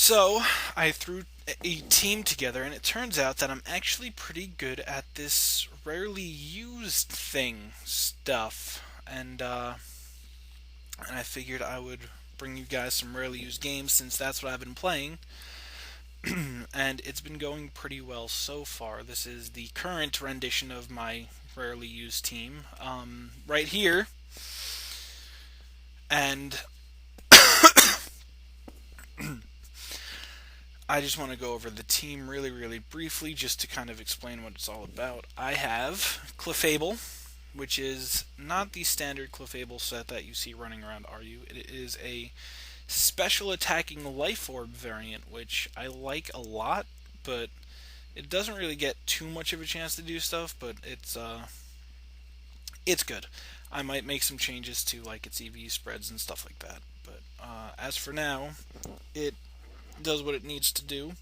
So, I threw a team together, and it turns out that I'm actually pretty good at this rarely used thing stuff. And I figured I would bring you guys some rarely used games since that's what I've been playing. And it's been going pretty well so far. This is the current rendition of my rarely used team, right here. And I just want to go over the team really, really briefly just to kind of explain what it's all about. I have Clefable, which is not the standard Clefable set that you see running around RU. It is a special attacking life orb variant, which I like a lot, but it doesn't really get too much of a chance to do stuff, but it's good. I might make some changes to like its EV spreads and stuff like that. But as for now, it does what it needs to do.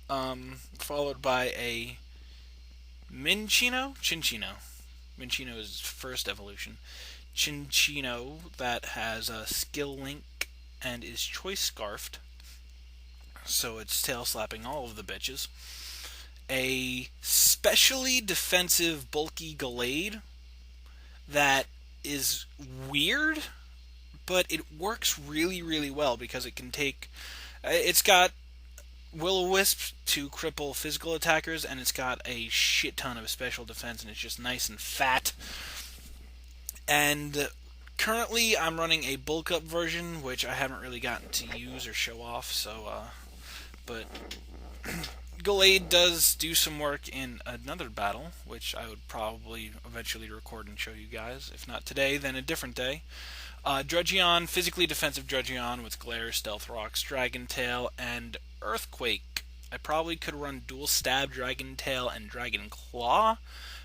Followed by a Chinchino. Minchino is first evolution. Chinchino that has a skill link and is choice scarfed, so it's tail slapping all of the bitches. A specially defensive bulky Gallade that is weird, but it works really, really well because it can take. It's got Will-O-Wisp to cripple physical attackers, and it's got a shit ton of special defense, and it's just nice and fat. And currently, I'm running a bulk up version, which I haven't really gotten to use or show off. But Gallade does do some work in another battle, which I would probably eventually record and show you guys. If not today, then a different day. Drudgeon, physically defensive Drudgeon with Glare, Stealth Rocks, Dragon Tail, and Earthquake. I probably could run Dual Stab, Dragon Tail, and Dragon Claw,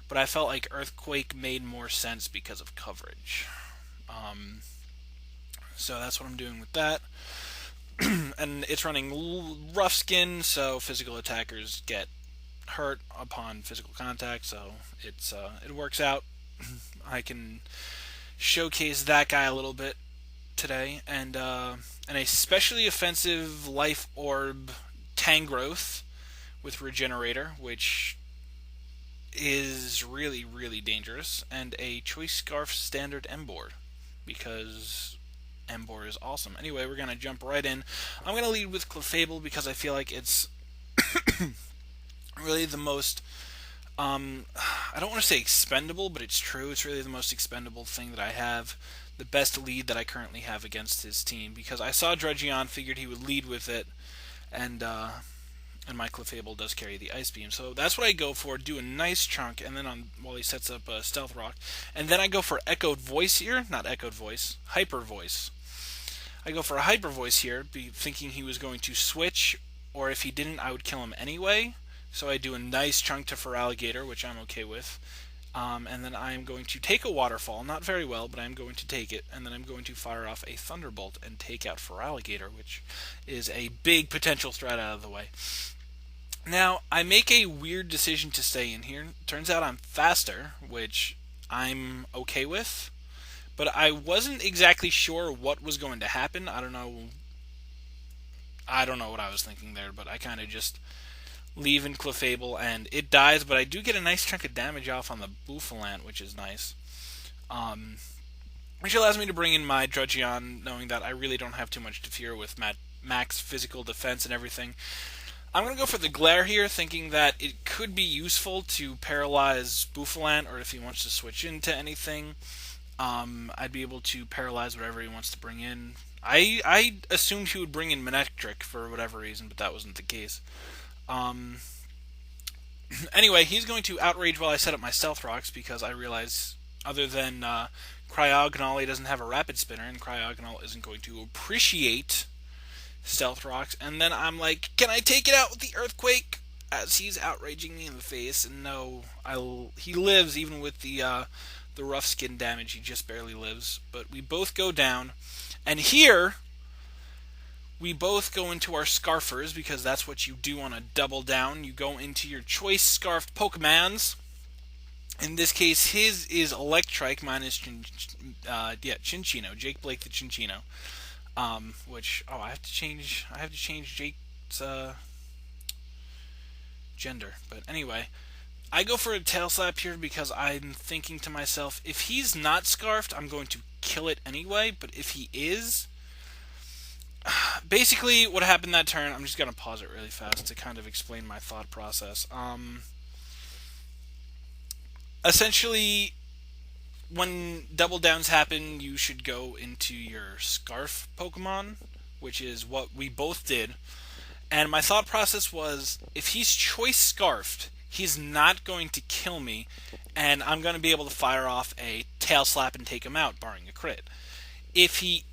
but I felt like Earthquake made more sense because of coverage. So that's what I'm doing with that. And it's running Rough Skin, so physical attackers get hurt upon physical contact, so it works out. I can showcase that guy a little bit today, and a specially offensive life orb Tangrowth with Regenerator, which is really, really dangerous, and a choice scarf standard Embor, because Embor is awesome. Anyway, we're gonna jump right in. I'm gonna lead with Clefable because I feel like it's really the most I don't want to say expendable, but it's true. It's really the most expendable thing that I have. The best lead that I currently have against his team, because I saw Drudgeon, figured he would lead with it, and my Clefable does carry the Ice Beam. So that's what I go for, do a nice chunk, and then while he sets up Stealth Rock. And then I go for Echoed Voice here. Not Echoed Voice, Hyper Voice. I go for a Hyper Voice here, thinking he was going to switch, or if he didn't, I would kill him anyway. So I do a nice chunk to Feraligatr, which I'm okay with. And then I'm going to take a Waterfall, not very well, but I'm going to take it. And then I'm going to fire off a Thunderbolt and take out Feraligatr, which is a big potential threat out of the way. Now, I make a weird decision to stay in here. Turns out I'm faster, which I'm okay with. But I wasn't exactly sure what was going to happen. I don't know what I was thinking there, but I kind of just leave in Clefable, and it dies, but I do get a nice chunk of damage off on the Bouffalant, which is nice. Which allows me to bring in my Drudgeon, knowing that I really don't have too much to fear with max physical defense and everything. I'm going to go for the Glare here, thinking that it could be useful to paralyze Bouffalant, or if he wants to switch into anything, I'd be able to paralyze whatever he wants to bring in. I assumed he would bring in Manectric for whatever reason, but that wasn't the case. Anyway, he's going to Outrage while I set up my Stealth Rocks, because I realize, other than Cryogonal, he doesn't have a Rapid Spinner, and Cryogonal isn't going to appreciate Stealth Rocks. And then I'm like, can I take it out with the Earthquake? As he's outraging me in the face, and no, he lives even with the rough skin damage. He just barely lives. But we both go down, and here we both go into our Scarfers, because that's what you do on a double down. You go into your choice Scarfed Pokemons. In this case, his is Electrike, mine is Chinchino, Jake Blake the Chinchino. Which I have to change. I have to change Jake's gender. But anyway, I go for a tail slap here because I'm thinking to myself, if he's not scarfed, I'm going to kill it anyway. But if he is, basically what happened that turn, I'm just gonna pause it really fast to kind of explain my thought process. Essentially, when double downs happen, you should go into your Scarf Pokemon, which is what we both did. And my thought process was, if he's choice scarfed, he's not going to kill me, and I'm going to be able to fire off a tail slap and take him out, barring a crit. If he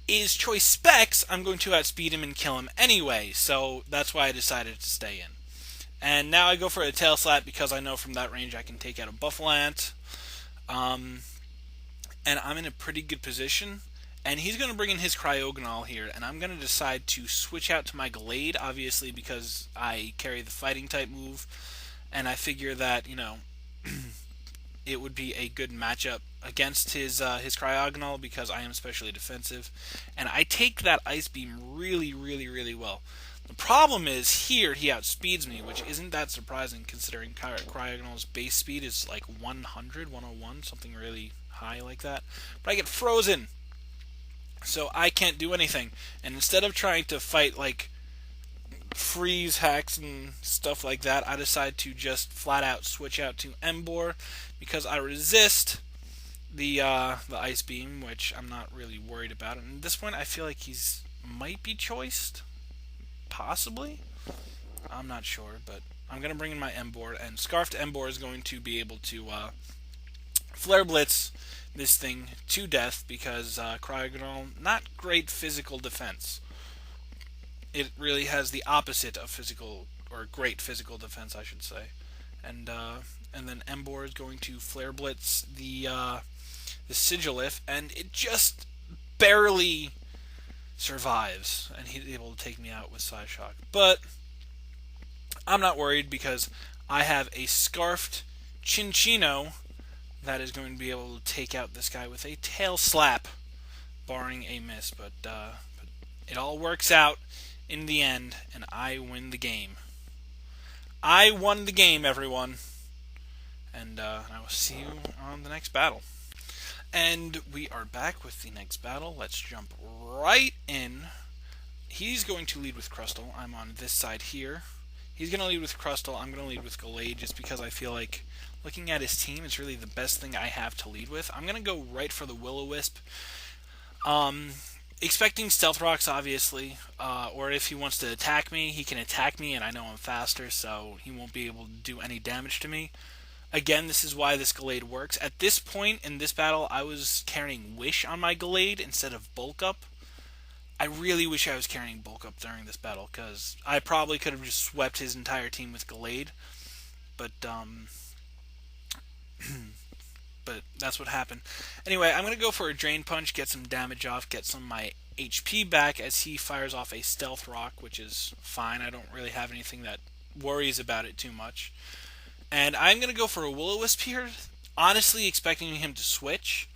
is choice specs, I'm going to outspeed him and kill him anyway, so that's why I decided to stay in. And now I go for a tail slap because I know from that range I can take out a Buffalo and I'm in a pretty good position. And he's going to bring in his Cryogonal here, and I'm going to decide to switch out to my Glade, obviously because I carry the fighting type move, and I figure that, it would be a good matchup against his Cryogonal because I am especially defensive, and I take that Ice Beam really, really, really well. The problem is here he outspeeds me, which isn't that surprising considering Cryogonal's base speed is like 100, 101, something really high like that. But I get frozen, so I can't do anything. And instead of trying to fight like freeze hacks and stuff like that, I decide to just flat out switch out to Emboar because I resist the Ice Beam, which I'm not really worried about. And at this point, I feel like he's might be choiced, possibly. I'm not sure, but I'm gonna bring in my Emboar, and Scarfed Emboar is going to be able to Flare Blitz this thing to death because Cryogonal, not great physical defense. It really has the opposite of physical, or great physical defense, I should say. And then Emboar is going to Flare Blitz the Sigilif, and it just barely survives, and he's able to take me out with Psyshock. But I'm not worried because I have a Scarfed Chinchino that is going to be able to take out this guy with a tail slap, barring a miss. But it all works out in the end, and I win the game. I won the game, everyone. And I will see you on the next battle. And we are back with the next battle. Let's jump right in. He's going to lead with Crustle. I'm on this side here. He's going to lead with Crustle. I'm going to lead with Gallade just because I feel like looking at his team, it's really the best thing I have to lead with. I'm going to go right for the Will-O-Wisp. Expecting Stealth Rocks, obviously. Or if he wants to attack me, he can attack me, and I know I'm faster, so he won't be able to do any damage to me. Again, this is why this Gallade works. At this point in this battle, I was carrying Wish on my Gallade instead of Bulk Up. I really wish I was carrying Bulk Up during this battle, because I probably could have just swept his entire team with Gallade. But but that's what happened. Anyway, I'm going to go for a Drain Punch, get some damage off, get some of my HP back as he fires off a Stealth Rock, which is fine. I don't really have anything that worries about it too much. And I'm going to go for a Will-O-Wisp here, honestly expecting him to switch.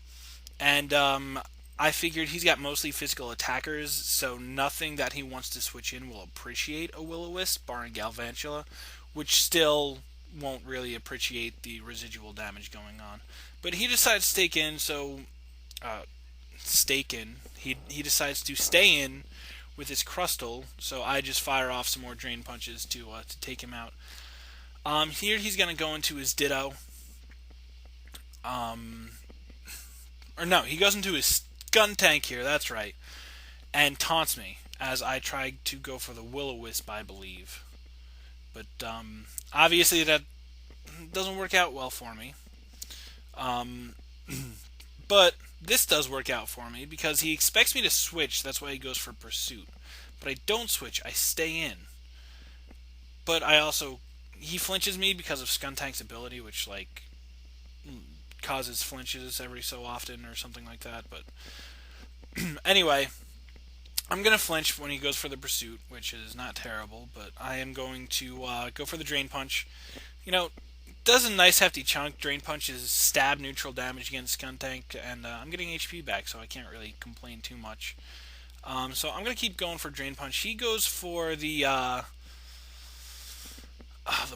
And I figured he's got mostly physical attackers, so nothing that he wants to switch in will appreciate a Will-O-Wisp, barring Galvantula, which still won't really appreciate the residual damage going on. But he decides to stake in, so he decides to stay in with his Crustle, so I just fire off some more Drain Punches to take him out. Here he's going to go into his Ditto. Or no, he goes into his Skuntank here, that's right, and taunts me as I try to go for the Will-O-Wisp, I believe. But obviously that doesn't work out well for me. But this does work out for me because he expects me to switch, that's why he goes for Pursuit. But I don't switch, I stay in. But he flinches me because of Skuntank's ability, which like causes flinches every so often or something like that. But anyway, I'm going to flinch when he goes for the Pursuit, which is not terrible, but I am going to go for the Drain Punch. Does a nice hefty chunk. Drain Punch is stab neutral damage against Skuntank, and I'm getting HP back, so I can't really complain too much. So I'm gonna keep going for Drain Punch. He goes for the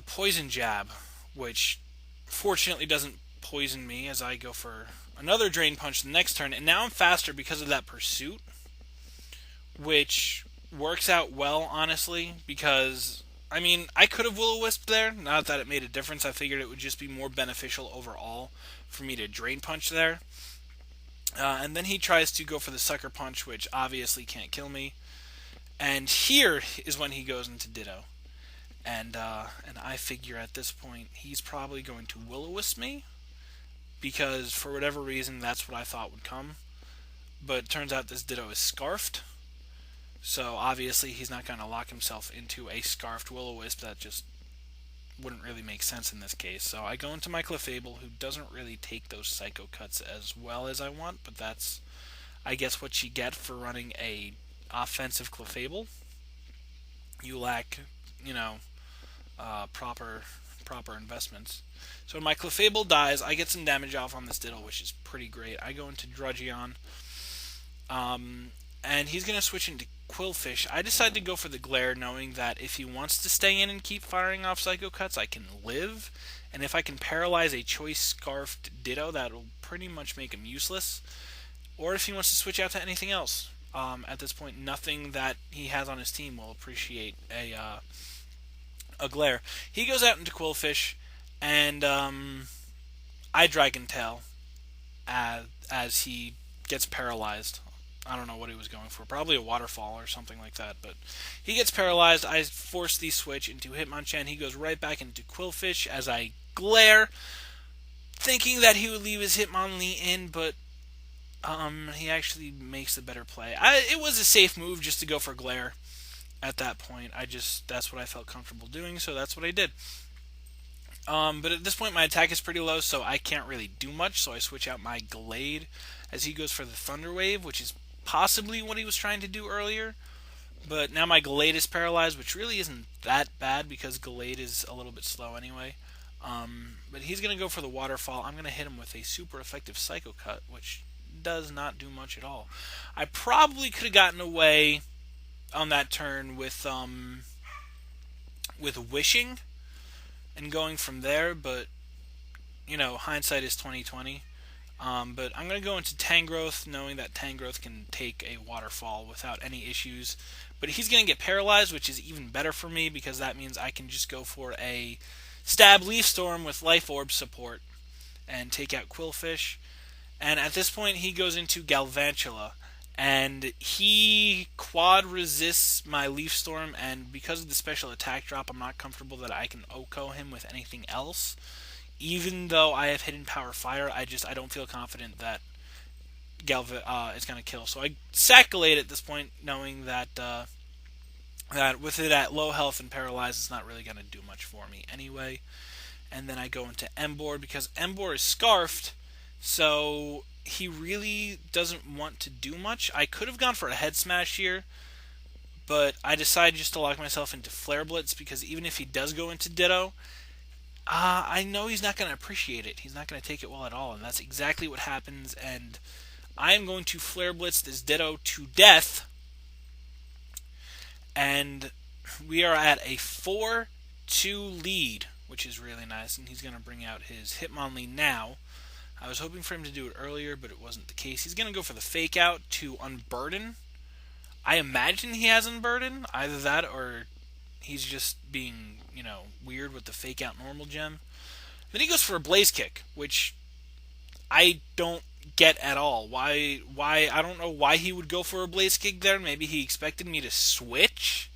Poison Jab, which fortunately doesn't poison me as I go for another Drain Punch the next turn. And now I'm faster because of that Pursuit, which works out well, honestly, because I mean, I could have Will-O-Wisped there. Not that it made a difference. I figured it would just be more beneficial overall for me to Drain Punch there. And then he tries to go for the Sucker Punch, which obviously can't kill me. And here is when he goes into Ditto. And I figure at this point he's probably going to Will-O-Wisp me, because for whatever reason that's what I thought would come. But it turns out this Ditto is Scarfed. So obviously he's not going to lock himself into a Scarfed Will-O-Wisp. That just wouldn't really make sense in this case. So I go into my Clefable, who doesn't really take those Psycho Cuts as well as I want, but that's, I guess, what you get for running a offensive Clefable. You lack, you know, proper investments. So when my Clefable dies, I get some damage off on this Ditto, which is pretty great. I go into Drudgeon, and he's going to switch into Quillfish. I decide to go for the Glare, knowing that if he wants to stay in and keep firing off Psycho Cuts, I can live. And if I can paralyze a Choice Scarfed Ditto, that'll pretty much make him useless. Or if he wants to switch out to anything else. At this point, nothing that he has on his team will appreciate a Glare. He goes out into Quillfish, and I Dragon Tail as he gets paralyzed. I don't know what he was going for. Probably a Waterfall or something like that. But he gets paralyzed. I force the switch into Hitmonchan. He goes right back into Quillfish as I Glare, thinking that he would leave his Hitmonlee in, but he actually makes the better play. It was a safe move just to go for Glare at that point. That's what I felt comfortable doing, so that's what I did. But at this point, my attack is pretty low, so I can't really do much. So I switch out my Glade as he goes for the Thunder Wave, which is possibly what he was trying to do earlier. But now my Glade is paralyzed, which really isn't that bad because Glade is a little bit slow anyway. But he's going to go for the Waterfall. I'm going to hit him with a super effective Psycho Cut, which does not do much at all. I probably could have gotten away on that turn with Wishing and going from there, but you know, hindsight is 2020. But I'm going to go into Tangrowth, knowing that Tangrowth can take a Waterfall without any issues. But he's going to get paralyzed, which is even better for me, because that means I can just go for a Stab Leaf Storm with Life Orb support and take out Quillfish. And at this point, he goes into Galvantula, and he quad resists my Leaf Storm, and because of the special attack drop, I'm not comfortable that I can OHKO him with anything else. Even though I have Hidden Power Fire, I don't feel confident that is going to kill. So I sack Gallade at this point, knowing that that with it at low health and paralyzed, it's not really going to do much for me anyway. And then I go into Emboar, because Emboar is Scarfed, so he really doesn't want to do much. I could have gone for a Head Smash here, but I decided just to lock myself into Flare Blitz, because even if he does go into Ditto, I know he's not going to appreciate it. He's not going to take it well at all, and that's exactly what happens. And I am going to Flare Blitz this Ditto to death, and we are at a 4-2 lead, which is really nice. And he's going to bring out his Hitmonlee now. I was hoping for him to do it earlier, but it wasn't the case. He's going to go for the Fake Out to Unburden. I imagine he has Unburden, either that or he's just being, weird with the Fake Out normal gem. Then he goes for a Blaze Kick, which I don't get at all. Why I don't know why he would go for a Blaze Kick there. Maybe he expected me to switch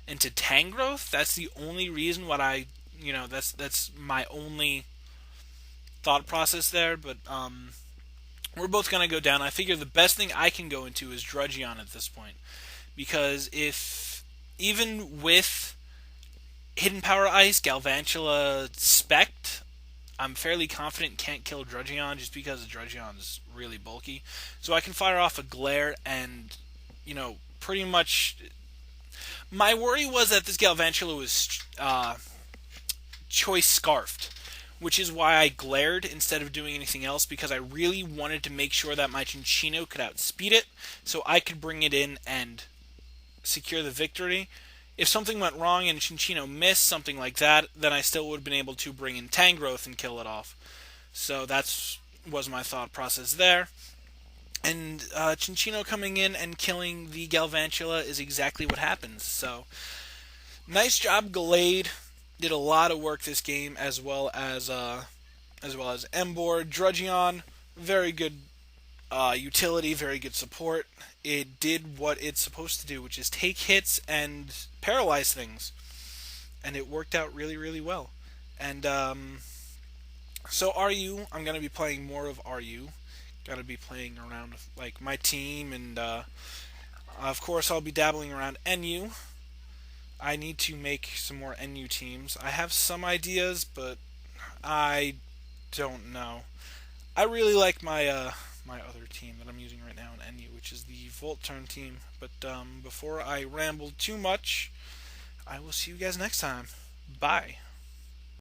into Tangrowth. That's the only reason that's my only thought process there. But we're both going to go down. I figure the best thing I can go into is Drudgeon at this point, because if even with Hidden Power Ice, Galvantula, Spect, I'm fairly confident can't kill Drudgeon, just because Drudgeon is really bulky. So I can fire off a Glare and, pretty much. My worry was that this Galvantula was Choice Scarfed, which is why I glared instead of doing anything else, because I really wanted to make sure that my Cinccino could outspeed it so I could bring it in and secure the victory. If something went wrong and Cinccino missed, something like that, then I still would have been able to bring in Tangrowth and kill it off. So that's was my thought process there. And Cinccino coming in and killing the Galvantula is exactly what happens. So nice job, Gallade. Did a lot of work this game, as well as Embor. Drudgeon, very good utility, very good support. It did what it's supposed to do, which is take hits and paralyze things, and it worked out really, really well. And so RU, I'm gonna be playing more of RU. Gonna be playing around with, like, my team, and of course I'll be dabbling around NU. I need to make some more NU teams. I have some ideas, but I don't know. I really like my other team that I'm using right now in NU, which is the Volturn team. But before I ramble too much, I will see you guys next time. Bye.